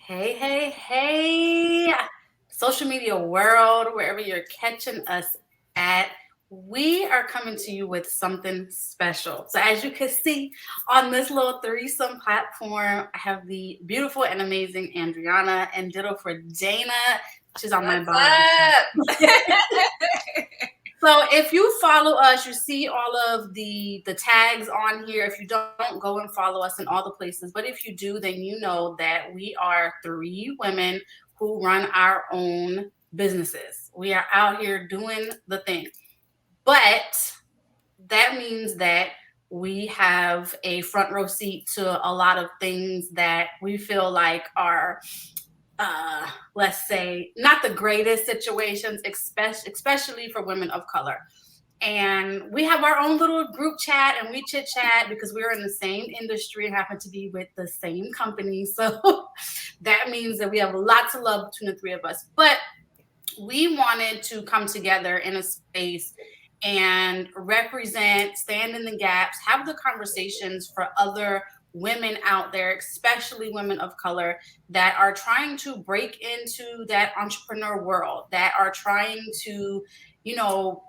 Hey, hey, hey, social media world, wherever you're catching us at, we are coming to you with something special. So, as you can see on this little threesome platform, I have the beautiful and amazing Andriana, and ditto for Dayna. She's on my What's bottom. up? So if you follow us, you see all of the tags on here. If you don't, go and follow us in all the places. But if you do, then you know that we are three women who run our own businesses. We are out here doing the thing. But that means that we have a front row seat to a lot of things that we feel like are let's say not the greatest situations, especially for women of color. And we have our own little group chat and we chit chat because we're in the same industry and happen to be with the same company. So that means that we have lots of love between the three of us. But we wanted to come together in a space and represent, stand in the gaps, have the conversations for other women out there, especially women of color that are trying to break into that entrepreneur world, that are trying to,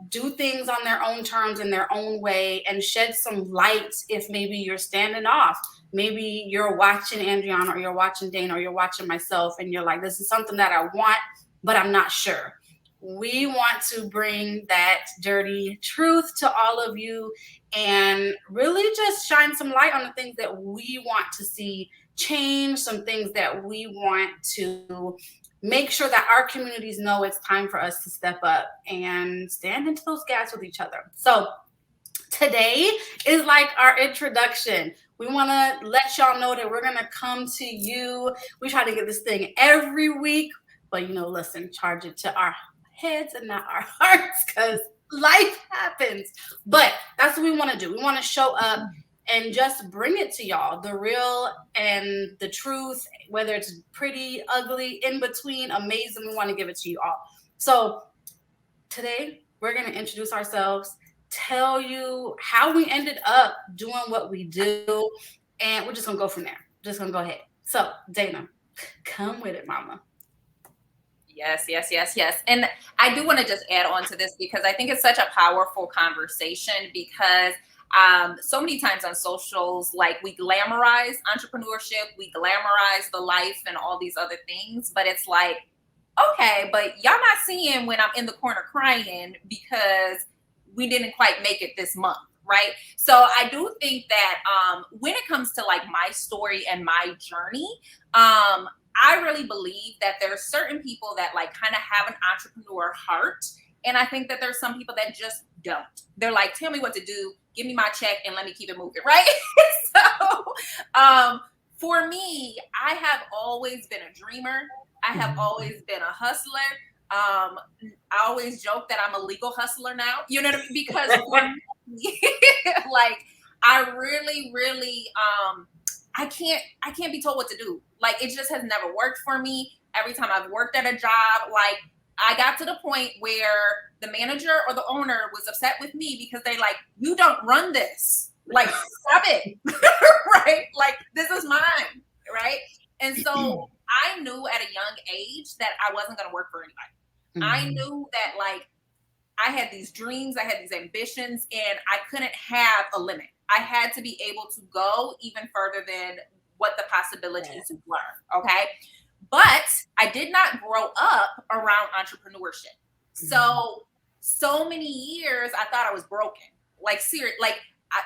do things on their own terms in their own way and shed some light if maybe you're standing off. Maybe you're watching Andriana or you're watching Dayna or you're watching myself and you're like, this is something that I want, but I'm not sure. We want to bring that dirty truth to all of you and really just shine some light on the things that we want to see change, some things that we want to make sure that our communities know it's time for us to step up and stand into those gaps with each other. So today is like our introduction. We want to let y'all know that we're going to come to you. We try to get this thing every week, but listen, charge it to our heads and not our hearts because life happens. But that's what we want to do. We want to show up and just bring it to y'all, the real and the truth, whether it's pretty, ugly, in between, amazing. We want to give it to you all. So today we're going to introduce ourselves, tell you how we ended up doing what we do, and we're just going to go from there. Just going to go ahead. So, Dayna, come with it, mama. Yes. And I do want to just add on to this because I think it's such a powerful conversation because so many times on socials, like we glamorize entrepreneurship, we glamorize the life and all these other things, but it's like, okay, but y'all not seeing when I'm in the corner crying because we didn't quite make it this month. Right. So I do think that when it comes to like my story and my journey, I really believe that there's certain people that like kind of have an entrepreneur heart. And I think that there's some people that just don't. They're like, tell me what to do, give me my check and let me keep it moving. Right. So for me, I have always been a dreamer. I have always been a hustler. I always joke that I'm a legal hustler now, you know what I mean? Because like I really I can't be told what to do. Like it just has never worked for me. Every time I've worked at a job, like I got to the point where the manager or the owner was upset with me because they like, you don't run this. Like stop it. Right? Like this is mine. Right. And so I knew at a young age that I wasn't gonna work for anybody. I knew that like I had these dreams, I had these ambitions, and I couldn't have a limit. I had to be able to go even further than what the possibilities were. Okay. But I did not grow up around entrepreneurship. So many years I thought I was broken. Like serious, like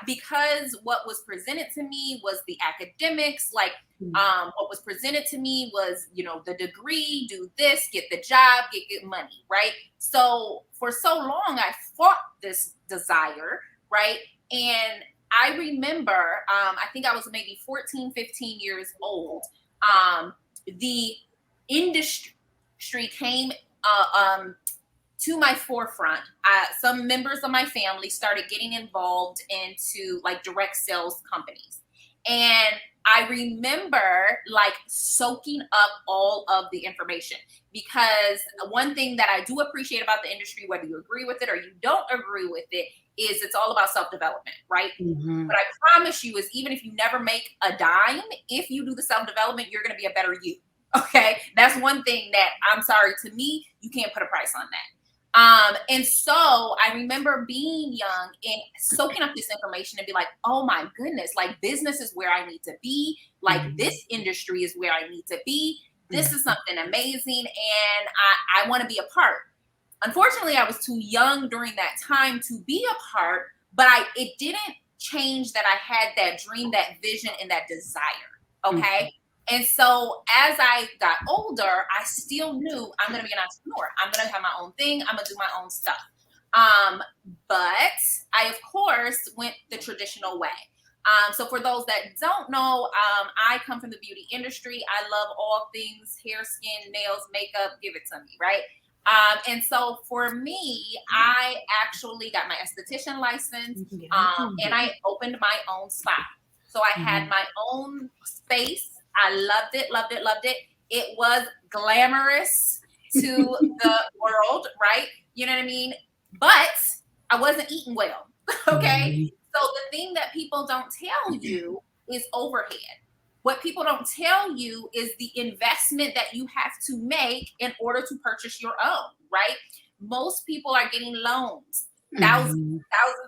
because what was presented to me was the academics, like what was presented to me was, the degree, do this, get the job, get money, right? So for so long, I fought this desire, right? And I remember, I think I was maybe 14, 15 years old. The industry came to my forefront. Some members of my family started getting involved into like direct sales companies. And I remember like soaking up all of the information because one thing that I do appreciate about the industry, whether you agree with it or you don't agree with it, is it's all about self-development, right? But I promise you is even if you never make a dime, if you do the self-development, you're going to be a better you. Okay, that's one thing that I'm sorry, to me, you can't put a price on that. And so I remember being young and soaking up this information and be like, oh my goodness, like business is where I need to be. Like this industry is where I need to be. This is something amazing, and I want to be a part. Unfortunately, I was too young during that time to be a part, but it didn't change that I had that dream, that vision, and that desire. Okay. And so as I got older, I still knew I'm going to be an entrepreneur. I'm going to have my own thing. I'm going to do my own stuff. But I, of course, went the traditional way. So for those that don't know, I come from the beauty industry. I love all things hair, skin, nails, makeup. Give it to me, right? And so for me, I actually got my esthetician license, and I opened my own spa. So I had my own space. I loved it, loved it, loved it. It was glamorous to the world, right? You know what I mean? But I wasn't eating well. Okay. So the thing that people don't tell you is overhead. What people don't tell you is the investment that you have to make in order to purchase your own, right? Most people are getting loans, thousands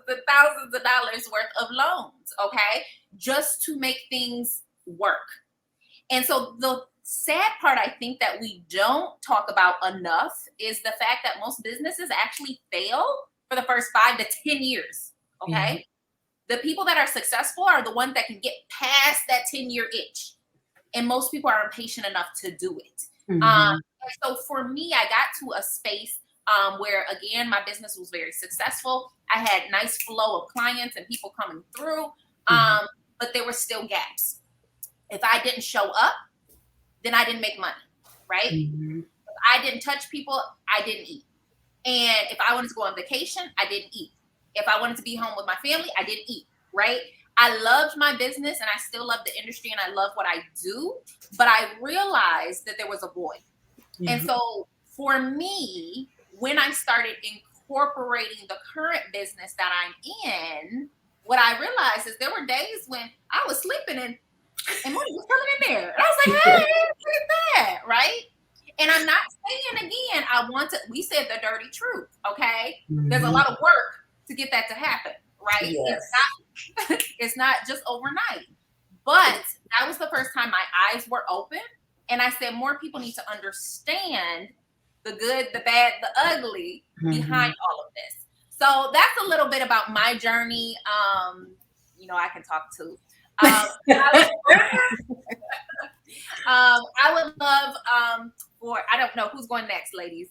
and thousands of dollars worth of loans, okay, just to make things work. And so the sad part I think that we don't talk about enough is the fact that most businesses actually fail for the first 5 to 10 years, okay? The people that are successful are the ones that can get past that 10-year itch. And most people are impatient enough to do it. And so for me, I got to a space where, again, my business was very successful. I had nice flow of clients and people coming through, but there were still gaps. If I didn't show up, then I didn't make money, right? If I didn't touch people, I didn't eat. And if I wanted to go on vacation, I didn't eat. If I wanted to be home with my family, I didn't eat, right? I loved my business and I still love the industry and I love what I do, but I realized that there was a void. And so for me, when I started incorporating the current business that I'm in, what I realized is there were days when I was sleeping and money was coming in there. And I was like, hey, look at that, right? And I'm not saying again, we said the dirty truth, okay? There's a lot of work to get that to happen, right? Yes. It's not just overnight. But that was the first time my eyes were open. And I said, more people need to understand the good, the bad, the ugly behind all of this. So that's a little bit about my journey. I can talk too. I would love I don't know who's going next, ladies,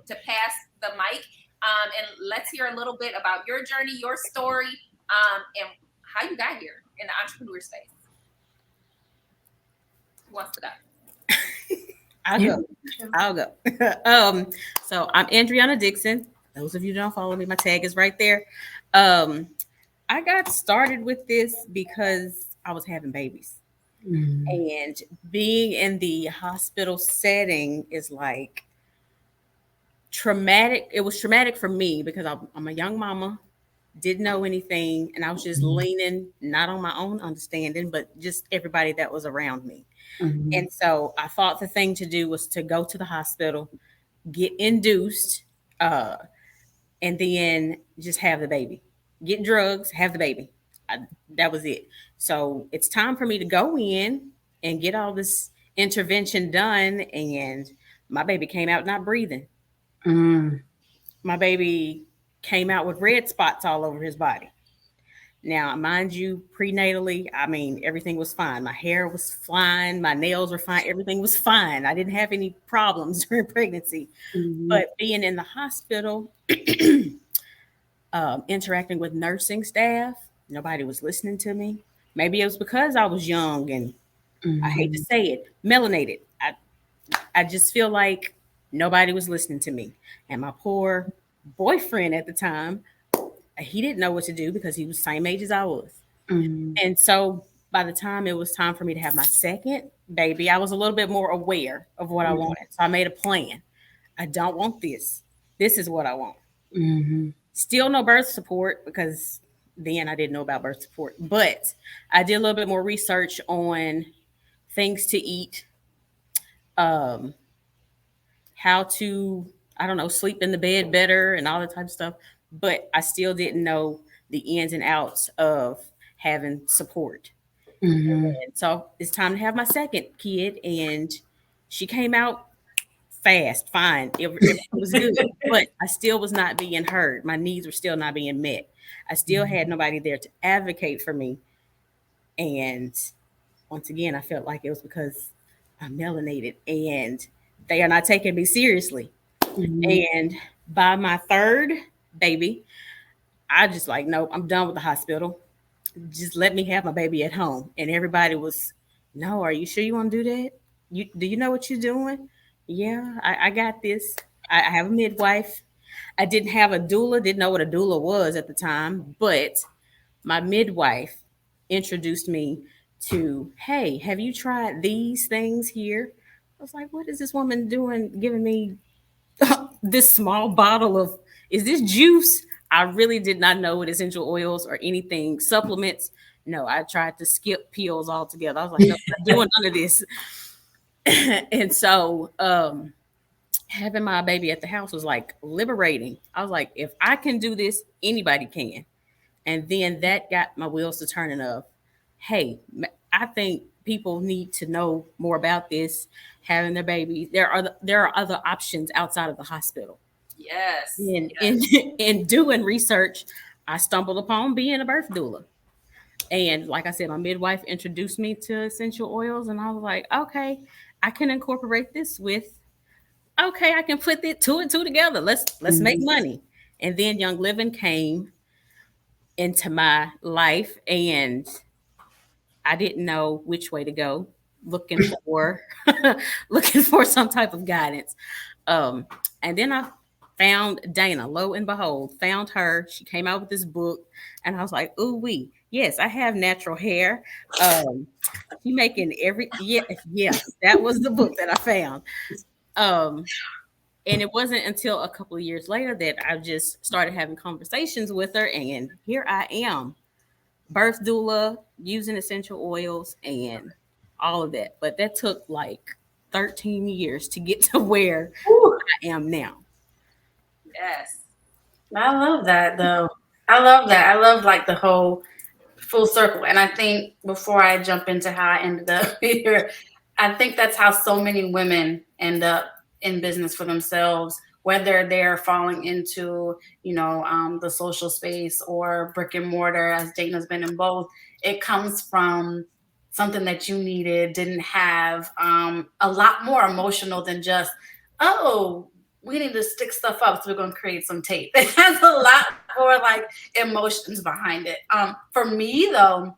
to pass the mic. And let's hear a little bit about your journey, your story, and how you got here in the entrepreneur space. Who wants to go? I'll go. So I'm Andriana Dixon. Those of you who don't follow me, my tag is right there. I got started with this because I was having babies. And being in the hospital setting is like traumatic. It was traumatic for me because I'm a young mama, didn't know anything, and I was just leaning not on my own understanding, but just everybody that was around me. And so I thought the thing to do was to go to the hospital, get induced, and then just have the baby. Get drugs, have the baby. That was it. So it's time for me to go in and get all this intervention done. And my baby came out not breathing. My baby came out with red spots all over his body. Now, mind you, prenatally, I mean, everything was fine. My hair was fine. My nails were fine. Everything was fine. I didn't have any problems during pregnancy. But being in the hospital, interacting with nursing staff, nobody was listening to me. Maybe it was because I was young and I hate to say it, melanated. I just feel like nobody was listening to me. And my poor boyfriend at the time, he didn't know what to do because he was the same age as I was. And so by the time it was time for me to have my second baby, I was a little bit more aware of what I wanted. So I made a plan. I don't want this. This is what I want. Still no birth support because then I didn't know about birth support. But I did a little bit more research on things to eat, um, how to, I don't know, sleep in the bed better and all that type of stuff. But I still didn't know the ins and outs of having support. Mm-hmm. And so it's time to have my second kid. And she came out fast, fine. Everything was good. But I still was not being heard. My needs were still not being met. I still had nobody there to advocate for me. And once again, I felt like it was because I'm melanated and they are not taking me seriously. Mm-hmm. And by my third baby, I just like, nope, I'm done with the hospital. Just let me have my baby at home. And everybody was, no, are you sure you want to do that? Do you know what you're doing? Yeah, I got this. I have a midwife. I didn't have a doula, didn't know what a doula was at the time, but my midwife introduced me to, hey, have you tried these things here? I was like, what is this woman doing, giving me this small bottle of, is this juice? I really did not know what essential oils or anything, supplements. No, I tried to skip pills altogether. I was like, no, I'm not doing none of this. And so having my baby at the house was like liberating. I was like, if I can do this, anybody can. And then that got my wheels to turning of, hey, I think people need to know more about this, having their babies. There are other options outside of the hospital. Yes. And Yes. in doing research, I stumbled upon being a birth doula. And like I said, my midwife introduced me to essential oils, and I was like, okay, I can incorporate this with, okay, I can put it two and two together. Let's make Mm-hmm. money. And then Young Living came into my life, and I didn't know which way to go, looking for looking for some type of guidance. Um, and then I found Dayna, lo and behold, found her. She came out with this book, and I was like, ooh, yes, I have natural hair. She making yes, that was the book that I found. Um, and it wasn't until a couple of years later that I just started having conversations with her, and here I am, birth doula, using essential oils and all of that. But that took like 13 years to get to where Whew. I am now. Yes. I love that though. I love that. I love like the whole full circle. And I think before I jump into how I ended up here, I think that's how so many women end up in business for themselves, whether they're falling into, the social space or brick and mortar, as Dayna's been in both. It comes from something that you needed, didn't have, a lot more emotional than just, oh, we need to stick stuff up, so we're going to create some tape. It has a lot more like emotions behind it. For me though,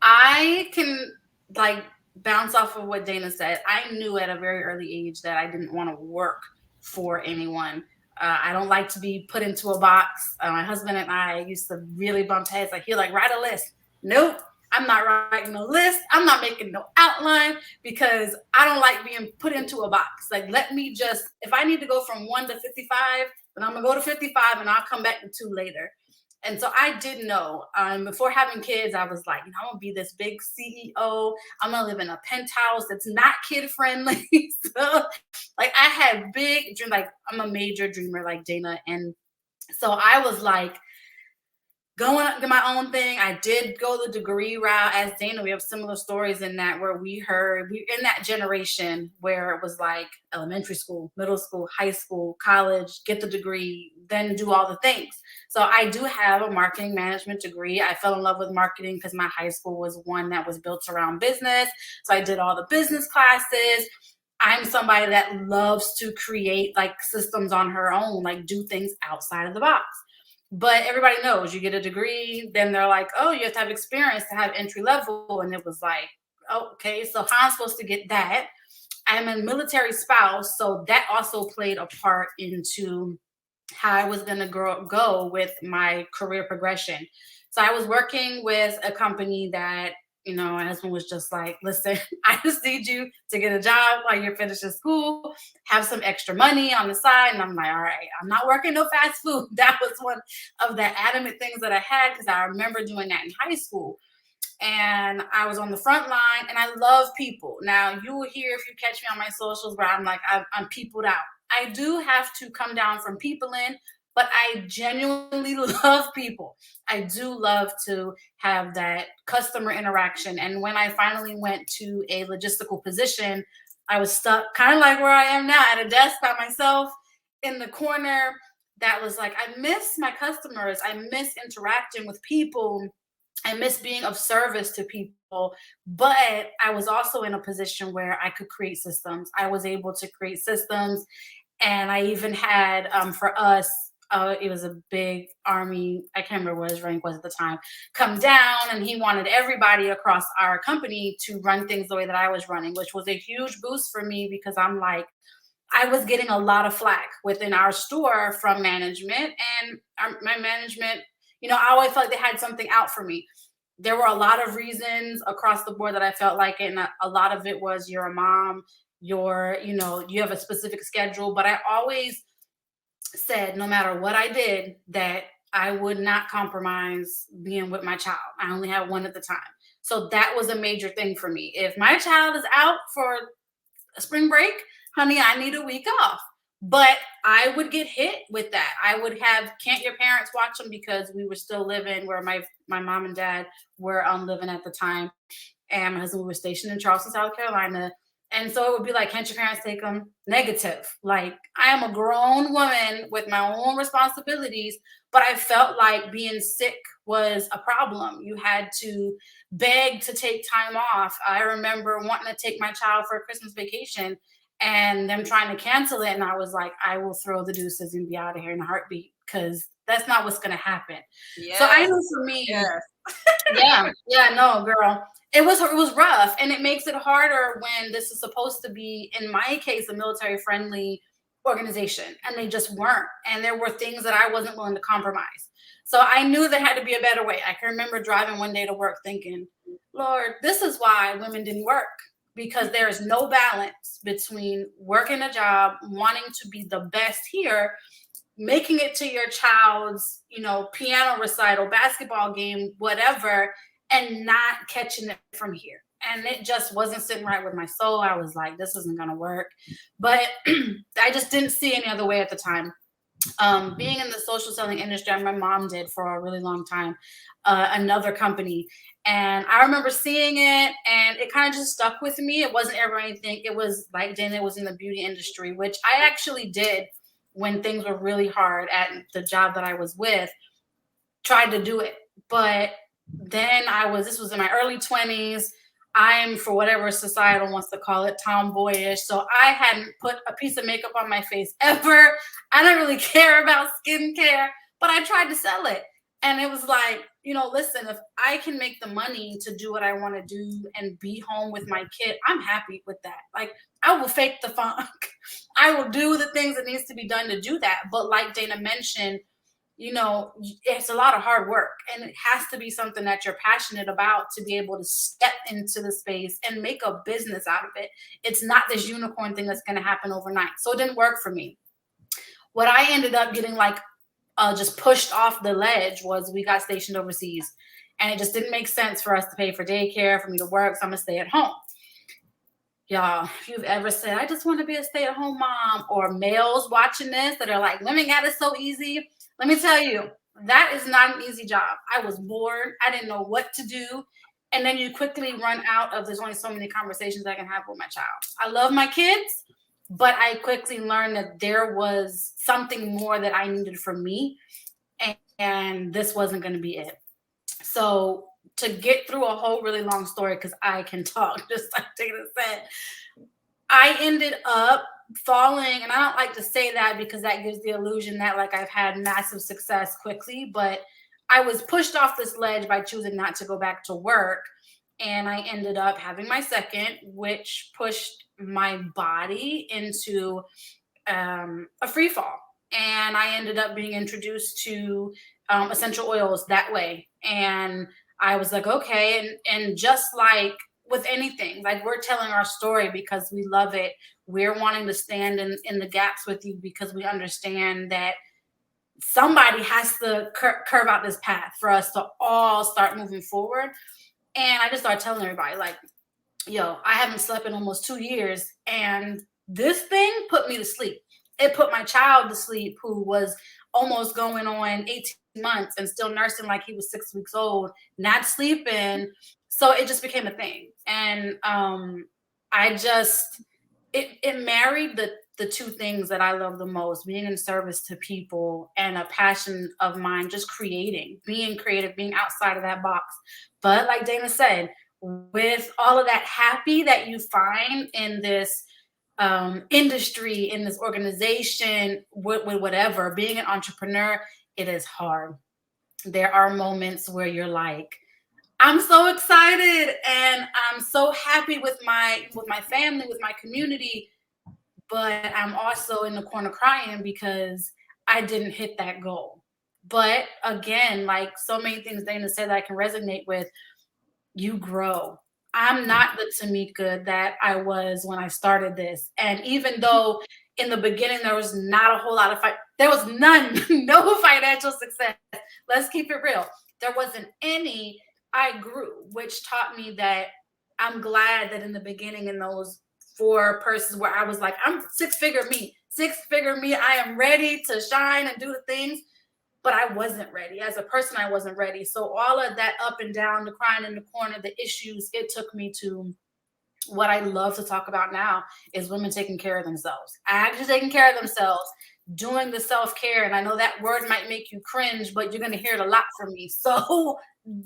I can like bounce off of what Dayna said. I knew at a very early age that I didn't want to work for anyone. I don't like to be put into a box. My husband and I used to really bump heads. Like, he'll like, write a list. Nope, I'm not writing no list. I'm not making no outline because I don't like being put into a box. Like, let me just, if I need to go from 1 to 55, then I'm gonna go to 55 and I'll come back to 2 later. And so I did know, before having kids, I was like, I'm gonna be this big CEO. I'm gonna live in a penthouse that's not kid friendly. So, like, I had big dreams. Like, I'm a major dreamer, like Dayna, and so I was like, going to my own thing. I did go the degree route as Dayna. We have similar stories in that, where we in that generation where it was like elementary school, middle school, high school, college, get the degree, then do all the things. So I do have a marketing management degree. I fell in love with marketing because my high school was one that was built around business. So I did all the business classes. I'm somebody that loves to create like systems on her own, like do things outside of the box. But everybody knows, you get a degree, then they're like, oh, you have to have experience to have entry level. And it was like, okay, so how am I supposed to get that? I'm a military spouse, so that also played a part into how I was going to go with my career progression. So I was working with a company that, my husband was just like, listen, I just need you to get a job while you're finishing school, have some extra money on the side. And I'm like, all right, I'm not working no fast food. That was one of the adamant things that I had, because I remember doing that in high school. and I was on the front line, and I love people. Now, you will hear if you catch me on my socials where I'm like, I'm peopled out. I do have to come down from peopling, but I genuinely love people. I do love to have that customer interaction. And when I finally went to a logistical position, I was stuck kind of like where I am now at a desk by myself in the corner. That was like, I miss my customers. I miss interacting with people. I miss being of service to people, but I was also in a position where I could create systems. I was able to create systems, and I even had for us, it was a big army. I can't remember what his rank was at the time. Come down, and he wanted everybody across our company to run things the way that I was running, which was a huge boost for me because I'm like, I was getting a lot of flack within our store from management, and my management, I always felt like they had something out for me. There were a lot of reasons across the board that I felt like it, and a lot of it was you're a mom, you have a specific schedule, but I always said no matter what I did that I would not compromise being with my child. I only had one at the time. So that was a major thing for me. If my child is out for a spring break, honey, I need a week off. But I would get hit with that. I would have, can't your parents watch them, because we were still living where my mom and dad were living at the time. And my husband was stationed in Charleston, South Carolina. And so it would be like, can't your parents take them? Negative. Like, I am a grown woman with my own responsibilities, but I felt like being sick was a problem. You had to beg to take time off. I remember wanting to take my child for a Christmas vacation and them trying to cancel it. And I was like, I will throw the deuces and be out of here in a heartbeat, because that's not what's going to happen. Yes. So I know for me, no, girl, it was rough, and it makes it harder when this is supposed to be, in my case, a military friendly organization, and they just weren't. And there were things that I wasn't willing to compromise. So I knew there had to be a better way. I can remember driving one day to work thinking, Lord, this is why women didn't work, because there is no balance between working a job, wanting to be the best here, making it to your child's, piano recital, basketball game, whatever, and not catching it from here. And it just wasn't sitting right with my soul. I was like, this isn't going to work. But I just didn't see any other way at the time. Being in the social selling industry, my mom did for a really long time, another company. And I remember seeing it, and it kind of just stuck with me. It wasn't ever anything. It was like Dayna was in the beauty industry, which I actually did when things were really hard at the job that I was with, tried to do it. But then this was in my early 20s. I'm, for whatever societal wants to call it, tomboyish. So I hadn't put a piece of makeup on my face ever. I don't really care about skincare, but I tried to sell it. And it was like, listen, if I can make the money to do what I want to do and be home with my kid, I'm happy with that. Like, I will fake the funk. I will do the things that needs to be done to do that. But like Dayna mentioned, it's a lot of hard work, and it has to be something that you're passionate about to be able to step into the space and make a business out of it. It's not this unicorn thing that's going to happen overnight. So it didn't work for me. What I ended up getting just pushed off the ledge was we got stationed overseas, and it just didn't make sense for us to pay for daycare, for me to work. So I'm going to stay at home. Y'all, if you've ever said, I just want to be a stay-at-home mom, or males watching this that are like, women got it so easy. Let me tell you, that is not an easy job. I was bored. I didn't know what to do. And then you quickly run out of, there's only so many conversations I can have with my child. I love my kids, but I quickly learned that there was something more that I needed from me, and this wasn't going to be it. So to get through a whole really long story, because I can talk, just like Dayna said, I ended up falling, and I don't like to say that because that gives the illusion that like I've had massive success quickly, but I was pushed off this ledge by choosing not to go back to work. And I ended up having my second, which pushed my body into a free fall. And I ended up being introduced to essential oils that way. And I was like, okay. And just like with anything, like, we're telling our story because we love it. We're wanting to stand in the gaps with you because we understand that somebody has to curve out this path for us to all start moving forward. And I just started telling everybody, like, yo, I haven't slept in almost 2 years, and this thing put me to sleep. It put my child to sleep, who was almost going on 18 months and still nursing like he was 6 weeks old, not sleeping. So it just became a thing. And I just, it married the two things that I love the most: being in service to people and a passion of mine, just creating, being creative, being outside of that box. But like Dayna said, with all of that happy that you find in this industry, in this organization, with whatever, being an entrepreneur, it is hard. There are moments where you're like, I'm so excited and I'm so happy with my family, with my community, but I'm also in the corner crying because I didn't hit that goal. But again, like so many things Dayna said that I can resonate with, you grow. I'm not the Tameka that I was when I started this. And even though in the beginning there was not a whole lot of there was none, no financial success. Let's keep it real. There wasn't any. I grew, which taught me that I'm glad that in the beginning, in those 4 persons where I was like, I'm six-figure me, six-figure me, I am ready to shine and do the things, but I wasn't ready. As a person, I wasn't ready. So all of that up and down, the crying in the corner, the issues, it took me to what I love to talk about now is women taking care of themselves, actually taking care of themselves, doing the self-care. And I know that word might make you cringe, but you're going to hear it a lot from me. So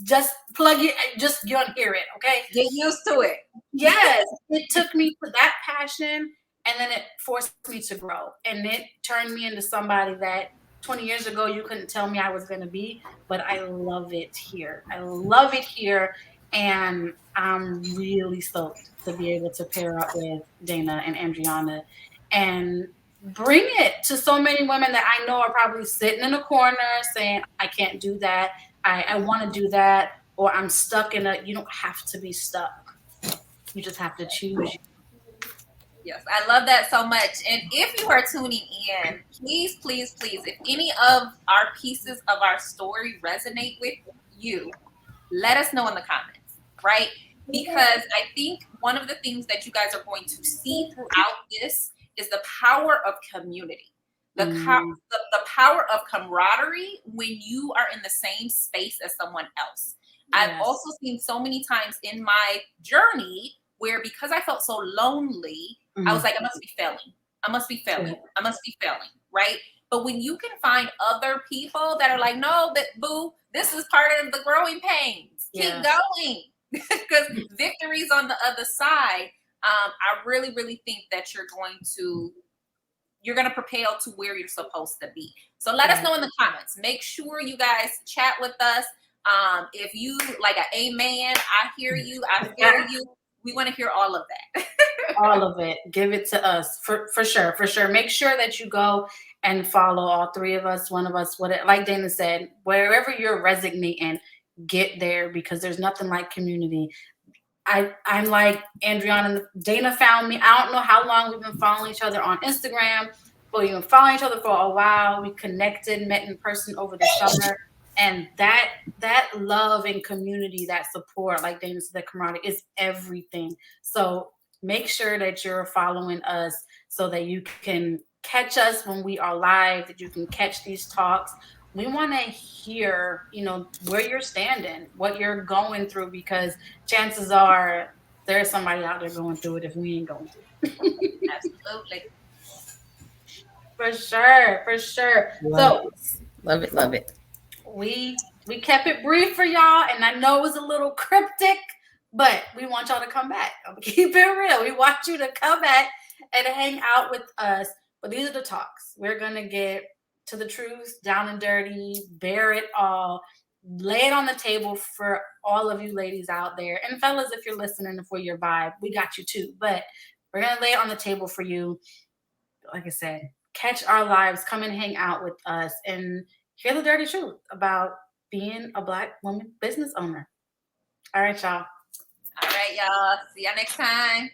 just plug it, just you're going to hear it. Okay. Get used to it. Yes. It took me to that passion, and then it forced me to grow, and it turned me into somebody that 20 years ago you couldn't tell me I was going to be, but I love it here. I love it here. And I'm really stoked to be able to pair up with Dayna and Andriana and bring it to so many women that I know are probably sitting in a corner saying, I can't do that. I want to do that. Or I'm stuck in you don't have to be stuck. You just have to choose. Yes, I love that so much. And if you are tuning in, please, please, please, if any of our pieces of our story resonate with you, let us know in the comments, right? Because I think one of the things that you guys are going to see throughout this is the power of community, the power of camaraderie when you are in the same space as someone else. Yes. I've also seen so many times in my journey where, because I felt so lonely, I was like, I must be failing. I must be failing. I must be failing, right? But when you can find other people that are like, no, that boo, this is part of the growing pains. Keep going, because victory's on the other side. I really, really think that you're going to propel to where you're supposed to be. So let us know in the comments. Make sure you guys chat with us. If you like an amen, I hear you, I feel you. We want to hear all of that. All of it. Give it to us for sure. For sure. Make sure that you go and follow all 3 of us, one of us, like Dayna said, wherever you're resonating, get there, because there's nothing like community. I'm like Andriana, Dayna found me. I don't know how long we've been following each other on Instagram, but we've been following each other for a while. We connected, met in person over the summer. And that love and community, that support, like Dayna said, that camaraderie is everything. So make sure that you're following us so that you can catch us when we are live, that you can catch these talks. We want to hear, where you're standing, what you're going through, because chances are there's somebody out there going through it if we ain't going through it. Absolutely. For sure. For sure. Love it. We kept it brief for y'all, and I know it was a little cryptic, but we want y'all to come back. I'm keep it real. We want you to come back and hang out with us. But these are the talks. We're gonna get to the truth, down and dirty, bear it all, lay it on the table for all of you ladies out there. And fellas, if you're listening for your vibe, we got you too. But we're gonna lay it on the table for you. Like I said, catch our lives, come and hang out with us, and hear the dirty truth about being a Black woman business owner. All right, y'all. All right, y'all. See y'all next time.